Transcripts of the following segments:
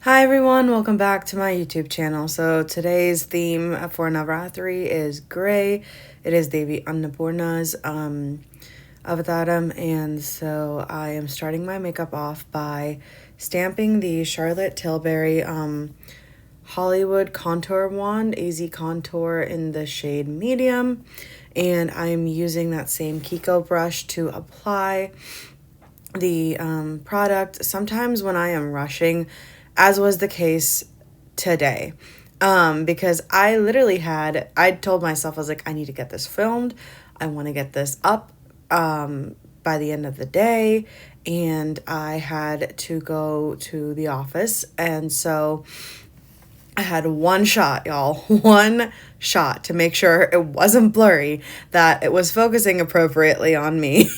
Hi everyone, welcome back to my YouTube channel. So today's theme for Navaratri is gray. It is Devi Annapurna's avataram, and so I am starting my makeup off by stamping the Charlotte Tilbury Hollywood Contour Wand, AZ Contour in the shade medium, and I am using that same Kiko brush to apply the product. Sometimes when I am rushing, as was the case today, because I told myself, I was like, I need to get this filmed. I want to get this up by the end of the day. And I had to go to the office. And so I had one shot, y'all, one shot to make sure it wasn't blurry, that it was focusing appropriately on me,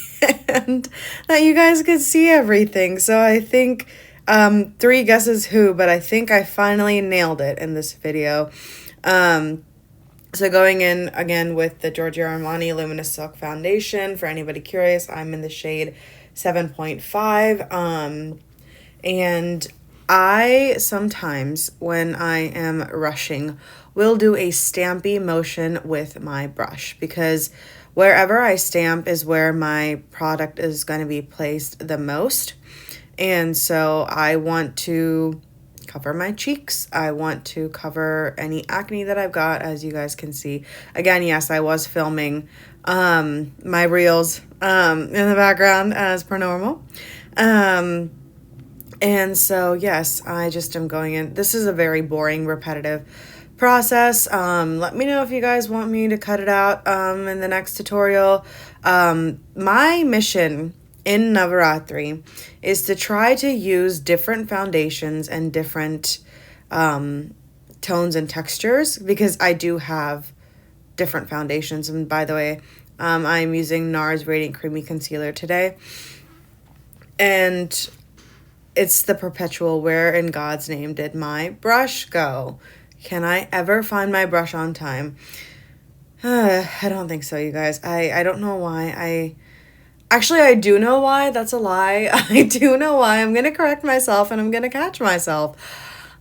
and that you guys could see everything. So I think three guesses who, but I think I finally nailed it in this video. So going in again with the Giorgio Armani Luminous Silk Foundation. For anybody curious, I'm in the shade 7.5. And I sometimes, when I am rushing, will do a stampy motion with my brush, because wherever I stamp is where my product is going to be placed the most. And so I want to cover my cheeks. I want to cover any acne that I've got, as you guys can see. Again, yes, I was filming my reels in the background as per normal. And so, yes, I just am going in. This is a very boring, repetitive process. Let me know if you guys want me to cut it out in the next tutorial. My mission in Navaratri is to try to use different foundations and different tones and textures, because I do have different foundations. And by the way, I'm using NARS Radiant Creamy Concealer today. And it's the perpetual, where in God's name did my brush go? Can I ever find my brush on time? I don't think so, you guys. I don't know why. Actually, I do know why. That's a lie. I do know why. I'm going to correct myself and I'm going to catch myself.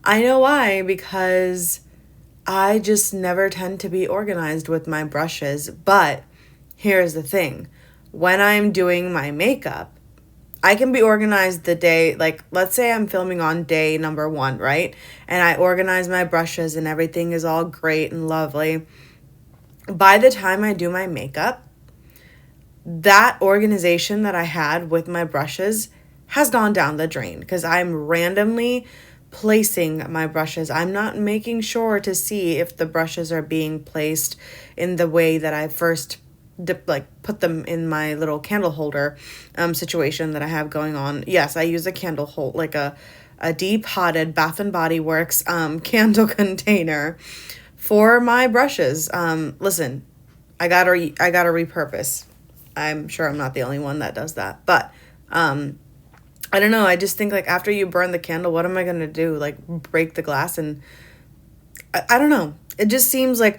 I know why, because I just never tend to be organized with my brushes. But here's the thing. When I'm doing my makeup, I can be organized the day, like, let's say I'm filming on day number 1, right? And I organize my brushes and everything is all great and lovely. By the time I do my makeup, that organization that I had with my brushes has gone down the drain, because I'm randomly placing my brushes. I'm not making sure to see if the brushes are being placed in the way that I first put them in my little candle holder situation that I have going on. Yes, I use a candle hold, like a deep potted Bath and Body Works candle container for my brushes. Listen, I gotta repurpose. I'm sure I'm not the only one that does that, but I don't know. I just think, like, after you burn the candle, what am I gonna do? Like, break the glass? And I don't know. It just seems like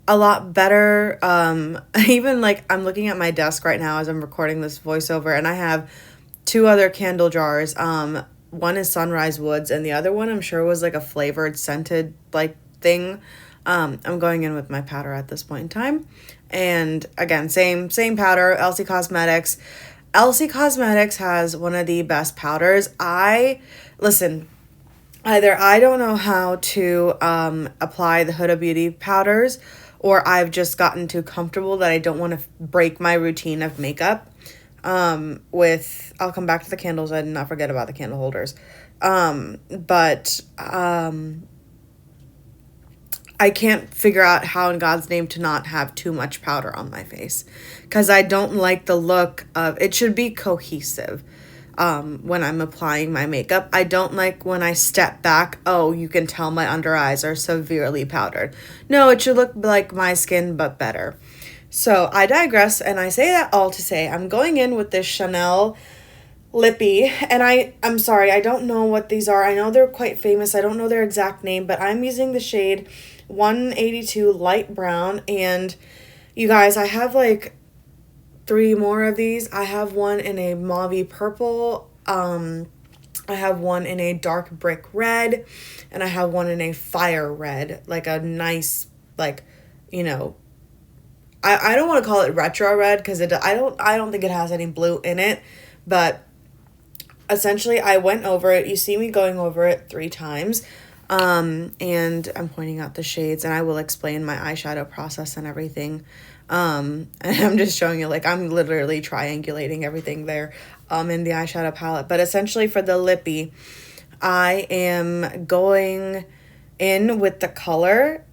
a lot better. Even like, I'm looking at my desk right now as I'm recording this voiceover, and I have 2 other candle jars. One is Sunrise Woods, and the other one I'm sure was like a flavored scented like thing. I'm going in with my powder at this point in time. And again, same powder, Elsie Cosmetics. Elsie Cosmetics has one of the best powders. Listen, either I don't know how to apply the Huda Beauty powders, or I've just gotten too comfortable that I don't want to break my routine of makeup. I'll come back to the candles. I did not forget about the candle holders. I can't figure out how in God's name to not have too much powder on my face, because I don't like the look of it. Should be cohesive when I'm applying my makeup. I don't like when I step back, oh, you can tell my under eyes are severely powdered. No, it should look like my skin, but better. So I digress, and I say that all to say I'm going in with this Chanel lippy, and I'm sorry, I don't know what these are. I know they're quite famous. I don't know their exact name, but I'm using the shade 182 light brown. And you guys, I have like 3 more of these. I have one in a mauvey purple, I have one in a dark brick red, and I have one in a fire red, like a nice, like, you know, I don't want to call it retro red because I don't think it has any blue in it, but essentially I went over it. You see me going over it 3 times. And I'm pointing out the shades, and I will explain my eyeshadow process and everything. And I'm just showing you, like, I'm literally triangulating everything there, in the eyeshadow palette. But essentially for the lippy, I am going in with the color,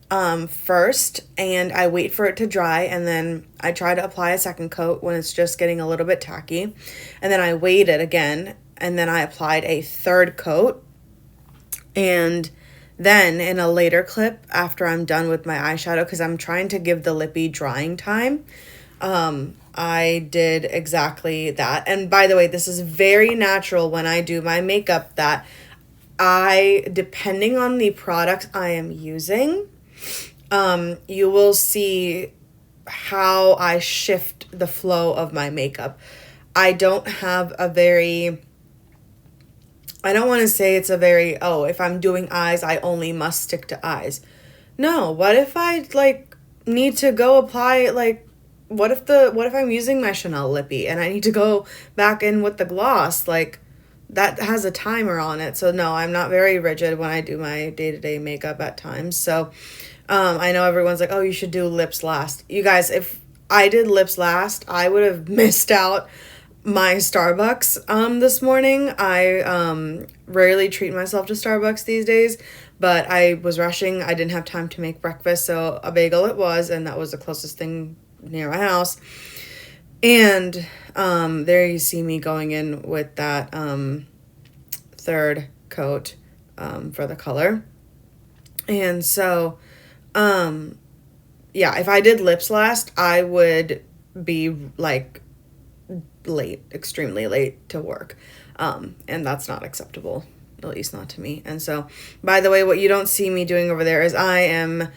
first, and I wait for it to dry, and then I try to apply a second coat when it's just getting a little bit tacky. And then I wait it again, and then I applied a third coat. And then in a later clip, after I'm done with my eyeshadow, because I'm trying to give the lippy drying time, I did exactly that. And by the way, this is very natural when I do my makeup, that depending on the product I am using, you will see how I shift the flow of my makeup. I don't have a very, I don't want to say it's a very, oh, if I'm doing eyes, I only must stick to eyes. No, what if I, like, need to go apply, like, what if I'm using my Chanel lippy and I need to go back in with the gloss? Like, that has a timer on it. So no, I'm not very rigid when I do my day-to-day makeup at times. So I know everyone's like, oh, you should do lips last. You guys, if I did lips last, I would have missed out my Starbucks this morning. I rarely treat myself to Starbucks these days, but I was rushing. I didn't have time to make breakfast, so a bagel it was, and that was the closest thing near my house. And there you see me going in with that third coat for the color. And so, yeah, if I did lips last, I would be, like, late, extremely late to work. And that's not acceptable, at least not to me. And so, by the way, what you don't see me doing over there is I am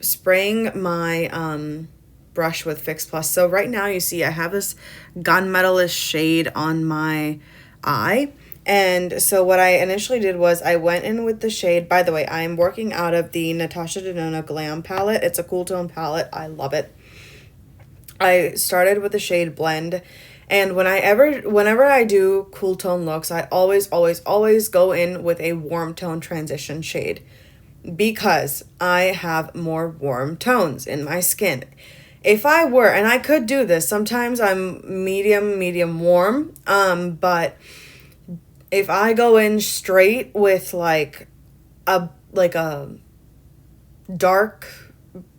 spraying my brush with Fix Plus. So right now you see I have this gunmetalish shade on my eye. And so what I initially did was I went in with the shade. By the way, I'm working out of the Natasha Denona Glam palette. It's a cool tone palette. I love it. I started with the shade Blend, and whenever I do cool tone looks, I always go in with a warm tone transition shade, because I have more warm tones in my skin. If I were, and I could do this, sometimes I'm medium warm, but if I go in straight with like a dark,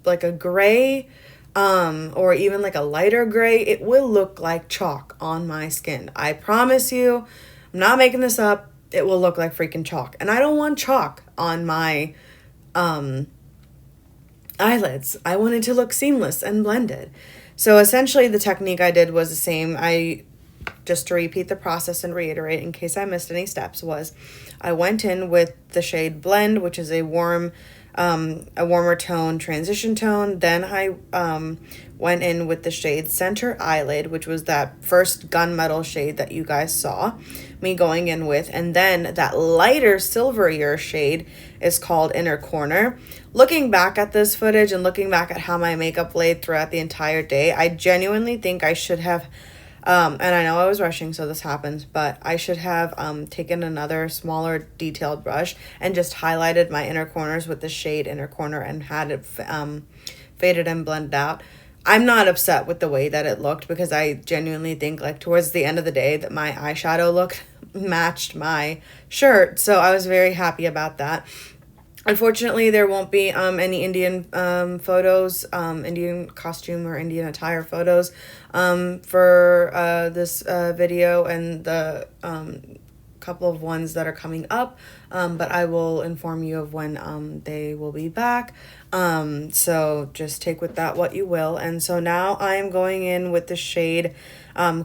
like a gray, or even like a lighter gray, it will look like chalk on my skin. I promise you, I'm not making this up. It will look like freaking chalk. And I don't want chalk on my eyelids. I want it to look seamless and blended. So essentially the technique I did was the same. Just to repeat the process and reiterate in case I missed any steps, was I went in with the shade Blend, which is a warmer tone transition tone. Then I went in with the shade Center Eyelid, which was that first gunmetal shade that you guys saw me going in with. And then that lighter silverier shade is called Inner Corner. Looking back at this footage and looking back at how my makeup laid throughout the entire day, I genuinely think I should have, and I know I was rushing, so this happened, but I should have taken another smaller detailed brush and just highlighted my inner corners with the shade Inner Corner and had it faded and blended out. I'm not upset with the way that it looked, because I genuinely think, like, towards the end of the day that my eyeshadow look matched my shirt, so I was very happy about that. Unfortunately, there won't be any Indian photos, Indian costume or Indian attire photos for this video and the couple of ones that are coming up, but I will inform you of when they will be back. So just take with that what you will. And so now I am going in with the shade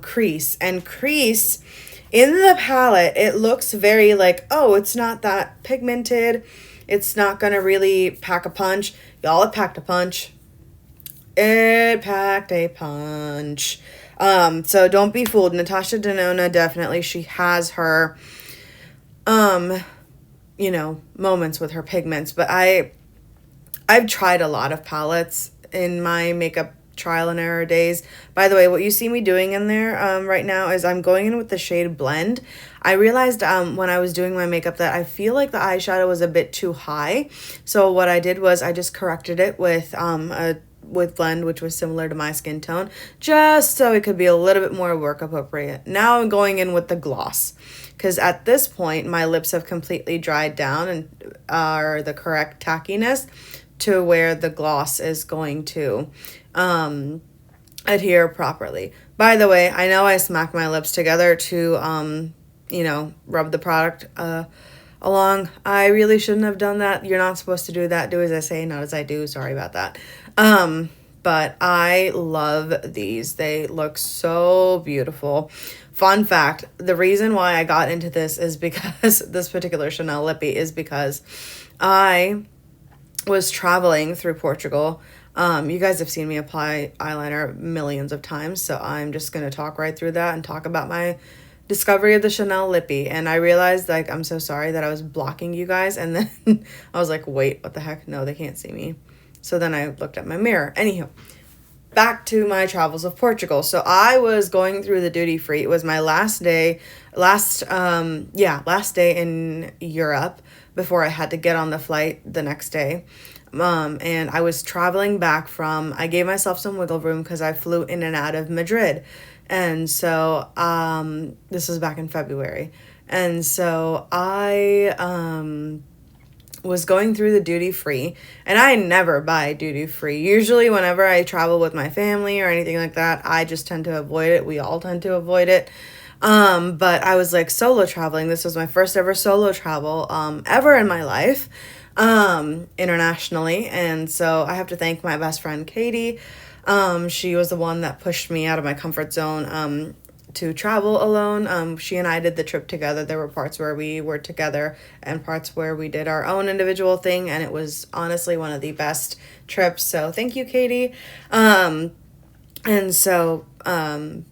Crease. And Crease, in the palette, it looks very like, oh, it's not that pigmented. It's not going to really pack a punch. Y'all, it packed a punch. It packed a punch. So don't be fooled. Natasha Denona, definitely, she has her moments with her pigments. But I've tried a lot of palettes in my makeup trial and error days. By the way, what you see me doing in there right now is I'm going in with the shade Blend. I realized when I was doing my makeup that I feel like the eyeshadow was a bit too high. So what I did was I just corrected it with Blend, which was similar to my skin tone, just so it could be a little bit more work appropriate. Now I'm going in with the gloss, because at this point my lips have completely dried down and are the correct tackiness to where the gloss is going to adhere properly. By the way, I know I smacked my lips together to rub the product along. I really shouldn't have done that. You're not supposed to do that. Do as I say, not as I do. Sorry about that. But I love these. They look so beautiful. Fun fact, the reason why I got into this is because this particular Chanel lippy is because I was traveling through Portugal. You guys have seen me apply eyeliner millions of times, so I'm just going to talk right through that and talk about my discovery of the Chanel lippy. And I realized, like, I'm so sorry that I was blocking you guys, and then I was like, wait, what the heck? No, they can't see me. So then I looked at my mirror. Anywho, back to my travels of Portugal. So I was going through the duty free. It was my last day in Europe before I had to get on the flight the next day. And I was traveling back I gave myself some wiggle room because I flew in and out of Madrid. And so, this was back in February. And so I, was going through the duty free, and I never buy duty free. Usually whenever I travel with my family or anything like that, I just tend to avoid it. We all tend to avoid it. But I was like solo traveling. This was my first ever solo travel, ever in my life, internationally. And so I have to thank my best friend, Katie. She was the one that pushed me out of my comfort zone, to travel alone. She and I did the trip together. There were parts where we were together and parts where we did our own individual thing, and it was honestly one of the best trips. So thank you, Katie. And so I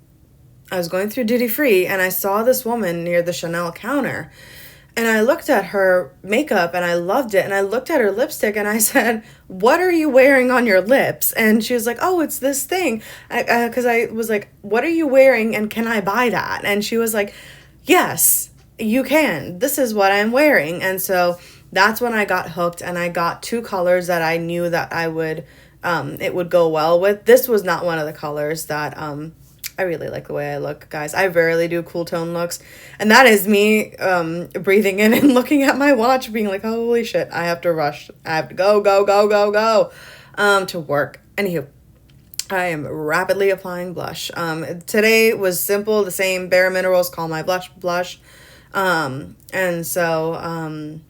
was going through duty free, and I saw this woman near the Chanel counter. And I looked at her makeup and I loved it. And I looked at her lipstick and I said, "What are you wearing on your lips?" And she was like, "Oh, it's this thing." Because I was like, "What are you wearing and can I buy that?" And she was like, "Yes, you can. This is what I'm wearing." And so that's when I got hooked, and I got two colors that I knew that it would go well with. This was not one of the colors that, I really like the way I look, guys. I rarely do cool tone looks. And that is me breathing in and looking at my watch, being like, holy shit, I have to rush. I have to go to work. Anywho, I am rapidly applying blush. Today was simple, the same Bare Minerals Call My Blush. And so,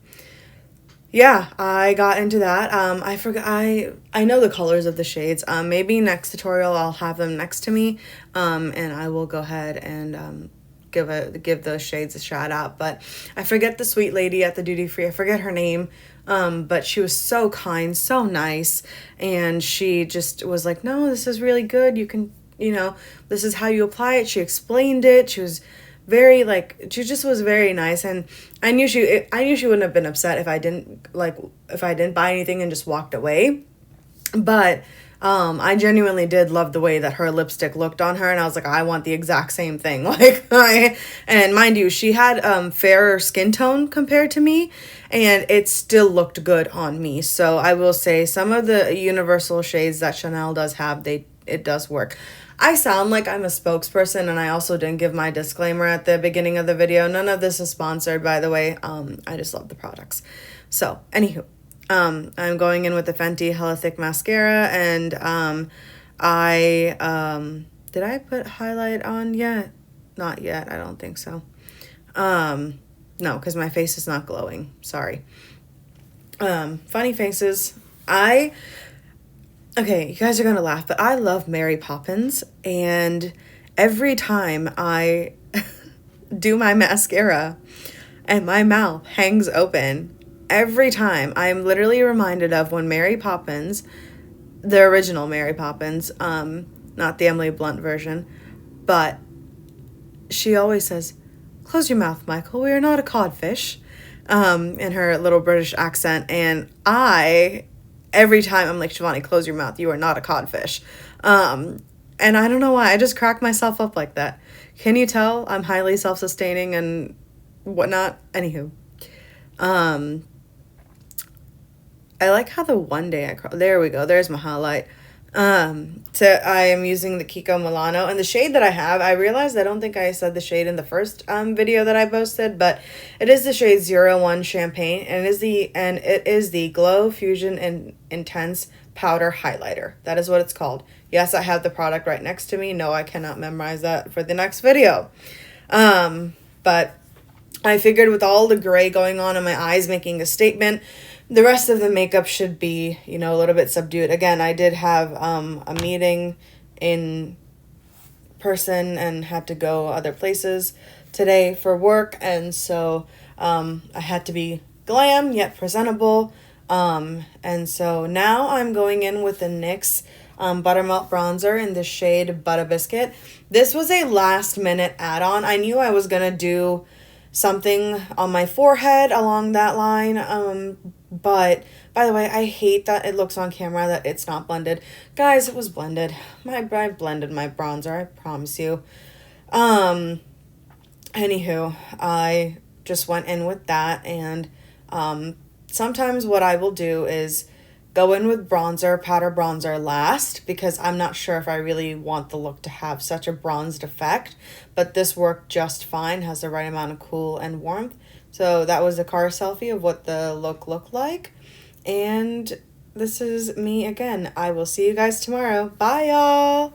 yeah, I got into that. I forgot, I know the colors of the shades. Maybe next tutorial I'll have them next to me, and I will go ahead and give those shades a shout out. But I forget the sweet lady at the duty free. I forget her name, but she was so kind, so nice, and she just was like, "No, this is really good. You can, this is how you apply it." She explained it. She was she just was very nice, and I knew she wouldn't have been upset if I didn't buy anything and just walked away. But I genuinely did love the way that her lipstick looked on her, and I was like, I want the exact same thing. And mind you, she had fairer skin tone compared to me, and it still looked good on me. So I will say some of the universal shades that Chanel does have, it does work. I sound like I'm a spokesperson, and I also didn't give my disclaimer at the beginning of the video. None of this is sponsored, by the way. I just love the products. So, anywho, I'm going in with the Fenty Hella Thick Mascara, and did I put highlight on yet? Not yet, I don't think so. No, because my face is not glowing. Sorry. Funny faces. Okay, you guys are gonna laugh, but I love Mary Poppins, and every time I do my mascara and my mouth hangs open, every time I'm literally reminded of when Mary Poppins, the original Mary Poppins, not the Emily Blunt version, but she always says, close your mouth, Michael. We are not a codfish. In her little British accent. And every time I'm like, Shivani, close your mouth. You are not a codfish. And I don't know why. I just crack myself up like that. Can you tell I'm highly self-sustaining and whatnot? Anywho. I like how the one day there we go. There's my highlight. I am using the Kiko Milano, and the shade that I have, I realized I don't think I said the shade in the first video that I posted, but it is the shade 01 Champagne, and it is the Glow Fusion and Intense Powder Highlighter. That is what it's called. Yes, I have the product right next to me. No, I cannot memorize that for the next video. But I figured with all the gray going on in my eyes making a statement, the rest of the makeup should be, a little bit subdued. Again, I did have a meeting in person and had to go other places today for work. And so I had to be glam yet presentable. And so now I'm going in with the NYX Buttermelt Bronzer in the shade Butter Biscuit. This was a last minute add-on. I knew I was going to do something on my forehead along that line. But by the way, I hate that it looks on camera that it's not blended. Guys, it was blended. I blended my bronzer, I promise you. Anywho, I just went in with that, and sometimes what I will do is go in with powder bronzer last, because I'm not sure if I really want the look to have such a bronzed effect, but this worked just fine, has the right amount of cool and warmth. So that was a car selfie of what the look looked like, and this is me again. I will see you guys tomorrow. Bye, y'all!